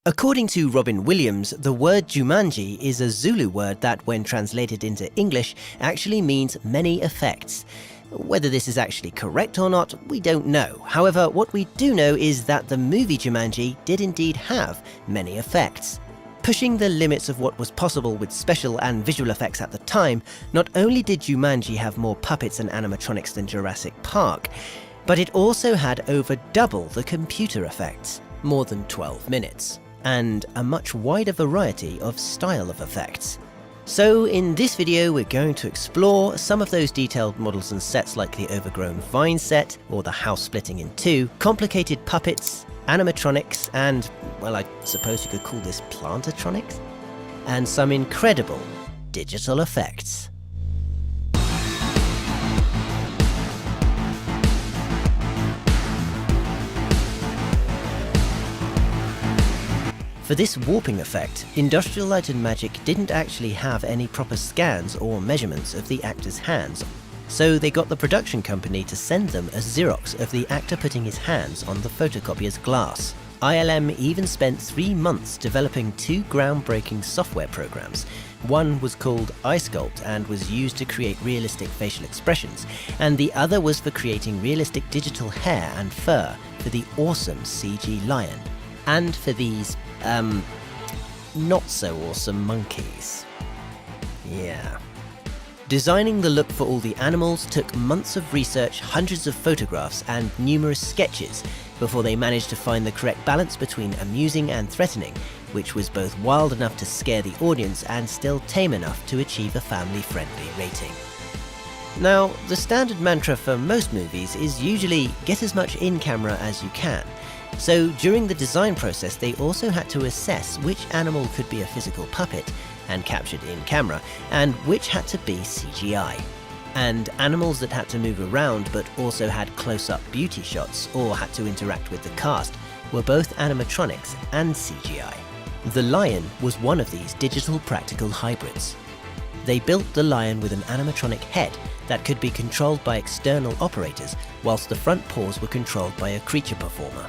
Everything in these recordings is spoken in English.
According to Robin Williams, the word Jumanji is a Zulu word that, when translated into English, actually means many effects. Whether this is actually correct or not, we don't know. However, what we do know is that the movie Jumanji did indeed have many effects. Pushing the limits of what was possible with special and visual effects at the time, not only did Jumanji have more puppets and animatronics than Jurassic Park, but it also had over double the computer effects, more than 12 minutes, and a much wider variety of style of effects. So in this video we're going to explore some of those detailed models and sets like the overgrown vine set, or the house splitting in two, complicated puppets, animatronics, and, well, I suppose you could call this plantatronics, and some incredible digital effects. For this warping effect, Industrial Light and Magic didn't actually have any proper scans or measurements of the actors' hands, so they got the production company to send them a Xerox of the actor putting his hands on the photocopier's glass. ILM even spent 3 months developing 2 groundbreaking software programs. One was called iSculpt and was used to create realistic facial expressions, and the other was for creating realistic digital hair and fur for the awesome CG lion, and for these not so awesome monkeys. Yeah. Designing the look for all the animals took months of research, hundreds of photographs, and numerous sketches before they managed to find the correct balance between amusing and threatening, which was both wild enough to scare the audience and still tame enough to achieve a family-friendly rating. Now, the standard mantra for most movies is usually get as much in-camera as you can. So during the design process, they also had to assess which animal could be a physical puppet and captured in camera, and which had to be CGI. And animals that had to move around but also had close-up beauty shots or had to interact with the cast were both animatronics and CGI. The lion was one of these digital practical hybrids. They built the lion with an animatronic head that could be controlled by external operators, whilst the front paws were controlled by a creature performer.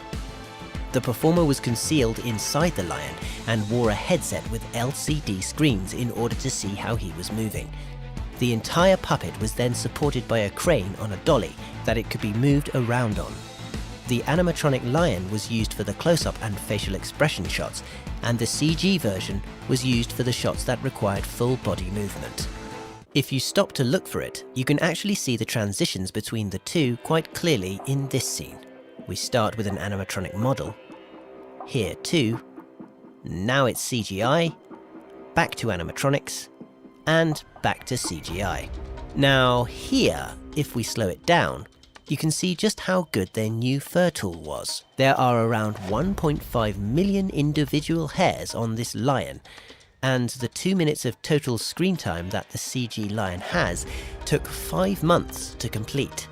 The performer was concealed inside the lion and wore a headset with LCD screens in order to see how he was moving. The entire puppet was then supported by a crane on a dolly that it could be moved around on. The animatronic lion was used for the close-up and facial expression shots, and the CG version was used for the shots that required full body movement. If you stop to look for it, you can actually see the transitions between the two quite clearly in this scene. We start with an animatronic model, here too, now it's CGI, back to animatronics, and back to CGI. Now here, if we slow it down, you can see just how good their new fur tool was. There are around 1.5 million individual hairs on this lion, and the 2 minutes of total screen time that the CG lion has took 5 months to complete.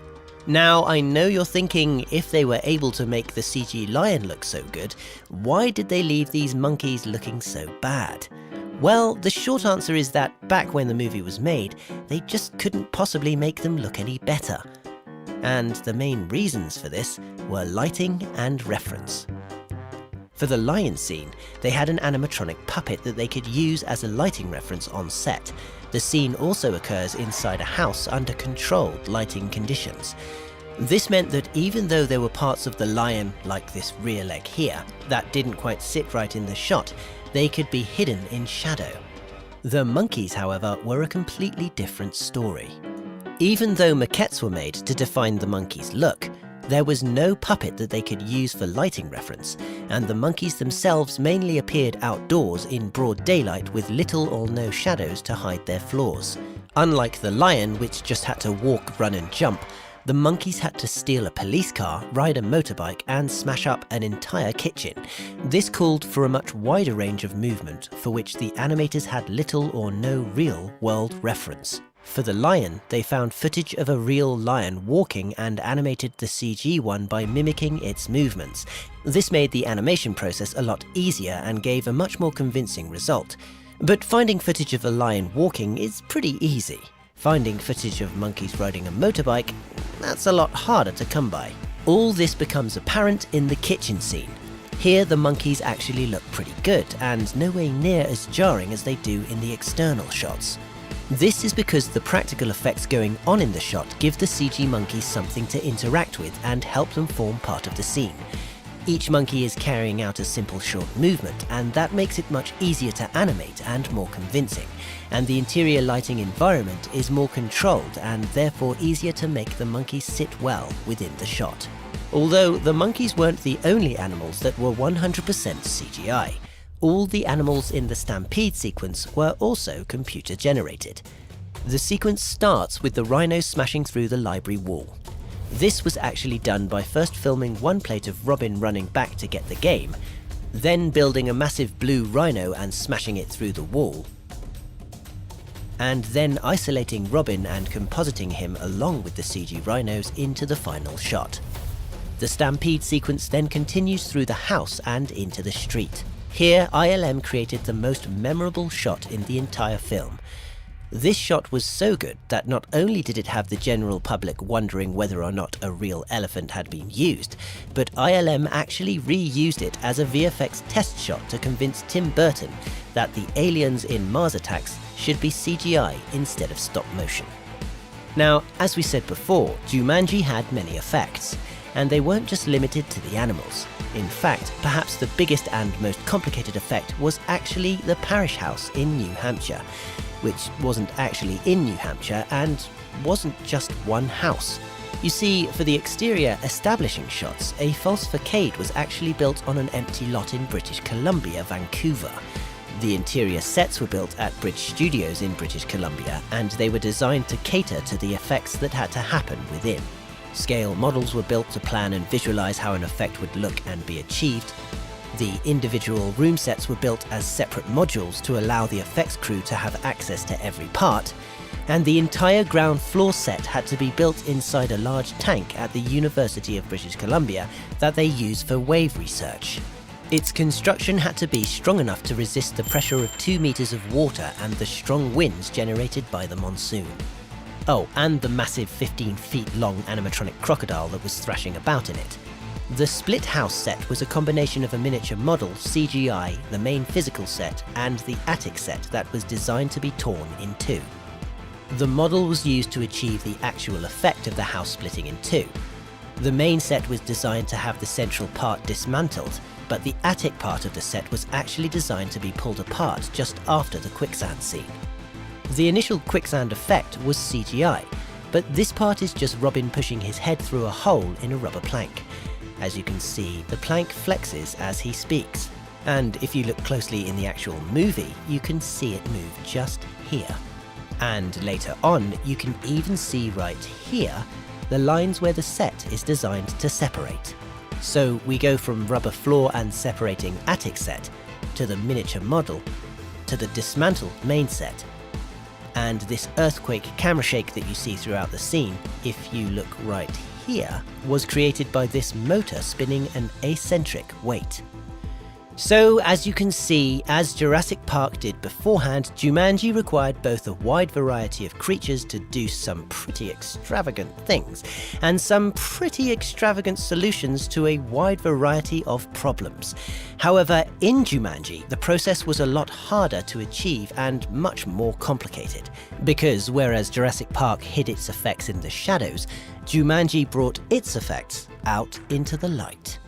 Now, I know you're thinking, if they were able to make the CG lion look so good, why did they leave these monkeys looking so bad? Well, the short answer is that back when the movie was made, they just couldn't possibly make them look any better. And the main reasons for this were lighting and reference. For the lion scene, they had an animatronic puppet that they could use as a lighting reference on set. The scene also occurs inside a house under controlled lighting conditions. This meant that even though there were parts of the lion, like this rear leg here, that didn't quite sit right in the shot, they could be hidden in shadow. The monkeys, however, were a completely different story. Even though maquettes were made to define the monkeys' look, there was no puppet that they could use for lighting reference, and the monkeys themselves mainly appeared outdoors in broad daylight with little or no shadows to hide their flaws. Unlike the lion, which just had to walk, run and jump, the monkeys had to steal a police car, ride a motorbike and smash up an entire kitchen. This called for a much wider range of movement for which the animators had little or no real world reference. For the lion, they found footage of a real lion walking and animated the CG one by mimicking its movements. This made the animation process a lot easier and gave a much more convincing result. But finding footage of a lion walking is pretty easy. Finding footage of monkeys riding a motorbike, that's a lot harder to come by. All this becomes apparent in the kitchen scene. Here the monkeys actually look pretty good, and nowhere near as jarring as they do in the external shots. This is because the practical effects going on in the shot give the CG monkeys something to interact with and help them form part of the scene. Each monkey is carrying out a simple short movement, and that makes it much easier to animate and more convincing, and the interior lighting environment is more controlled and therefore easier to make the monkeys sit well within the shot. Although the monkeys weren't the only animals that were 100% CGI. All the animals in the stampede sequence were also computer generated. The sequence starts with the rhino smashing through the library wall. This was actually done by first filming one plate of Robin running back to get the game, then building a massive blue rhino and smashing it through the wall, and then isolating Robin and compositing him along with the CG rhinos into the final shot. The stampede sequence then continues through the house and into the street. Here, ILM created the most memorable shot in the entire film. This shot was so good that not only did it have the general public wondering whether or not a real elephant had been used, but ILM actually reused it as a VFX test shot to convince Tim Burton that the aliens in Mars Attacks should be CGI instead of stop motion. Now, as we said before, Jumanji had many effects, and they weren't just limited to the animals. In fact, perhaps the biggest and most complicated effect was actually the parish house in New Hampshire, which wasn't actually in New Hampshire and wasn't just one house. You see, for the exterior establishing shots, a false facade was actually built on an empty lot in British Columbia, Vancouver. The interior sets were built at Bridge Studios in British Columbia, and they were designed to cater to the effects that had to happen within. Scale models were built to plan and visualize how an effect would look and be achieved. The individual room sets were built as separate modules to allow the effects crew to have access to every part, and the entire ground floor set had to be built inside a large tank at the University of British Columbia that they use for wave research. Its construction had to be strong enough to resist the pressure of 2 meters of water and the strong winds generated by the monsoon. Oh, and the massive 15 feet long animatronic crocodile that was thrashing about in it. The split house set was a combination of a miniature model, CGI, the main physical set, and the attic set that was designed to be torn in two. The model was used to achieve the actual effect of the house splitting in two. The main set was designed to have the central part dismantled, but the attic part of the set was actually designed to be pulled apart just after the quicksand scene. The initial quicksand effect was CGI, but this part is just Robin pushing his head through a hole in a rubber plank. As you can see, the plank flexes as he speaks, and if you look closely in the actual movie, you can see it move just here. And later on, you can even see right here the lines where the set is designed to separate. So we go from rubber floor and separating attic set, to the miniature model, to the dismantled main set. And this earthquake camera shake that you see throughout the scene, if you look right here, was created by this motor spinning an eccentric weight. So, as you can see, as Jurassic Park did beforehand, Jumanji required both a wide variety of creatures to do some pretty extravagant things, and some pretty extravagant solutions to a wide variety of problems. However, in Jumanji, the process was a lot harder to achieve and much more complicated. Because whereas Jurassic Park hid its effects in the shadows, Jumanji brought its effects out into the light.